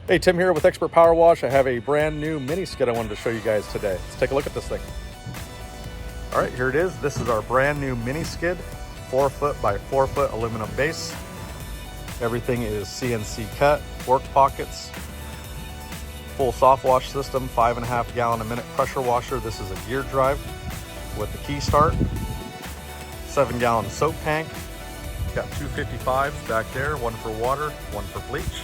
Hey, Tim here with Expert Power Wash. I have a brand new mini skid I wanted to show you guys today. Let's take a look at this thing. All right, here it is. This is our brand new mini skid, 4 foot by 4 foot aluminum base. Everything is CNC cut, work pockets, full soft wash system, 5.5 gallon a minute pressure washer. This is a gear drive with the key start, 7 gallon soap tank. Got 255s back there, one for water, one for bleach.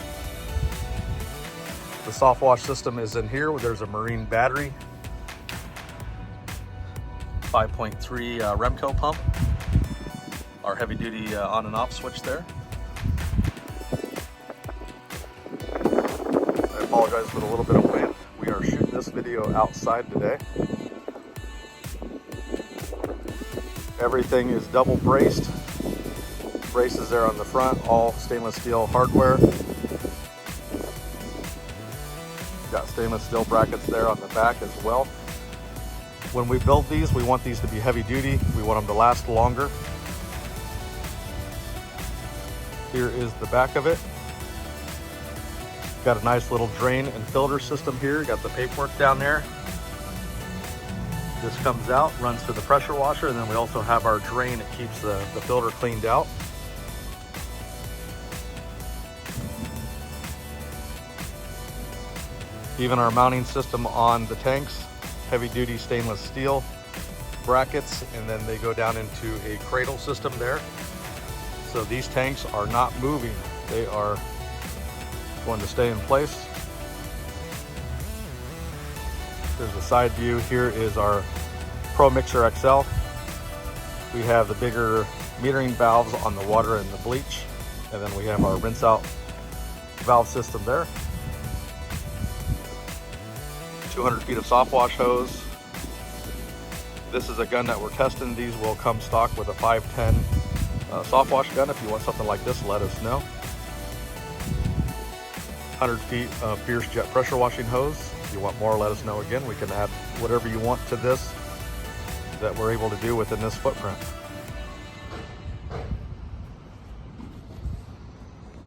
The soft wash system is in here. There's a marine battery, 5.3 Remco pump, our heavy duty on and off switch there. I apologize for the little bit of wind. We are shooting this video outside today. Everything is double braced. Braces there on the front, all stainless steel hardware. Got stainless steel brackets there on the back as well. When we build these, we want these to be heavy duty. We want them to last longer. Here is the back of it. Got a nice little drain and filter system here. Got the paperwork down there. This comes out, runs to the pressure washer, and then we also have our drain that keeps the filter cleaned out. Even our mounting system on the tanks, heavy duty stainless steel brackets, and then they go down into a cradle system there. So these tanks are not moving. They are going to stay in place. There's a side view. Here is our Pro Mixer XL. We have the bigger metering valves on the water and the bleach. And then we have our rinse out valve system there. 200 feet of soft wash hose. This is a gun that we're testing. These will come stock with a 510 soft wash gun. If you want something like this, let us know. 100 feet of Fierce Jet pressure washing hose. If you want more, let us know again. We can add whatever you want to this that we're able to do within this footprint.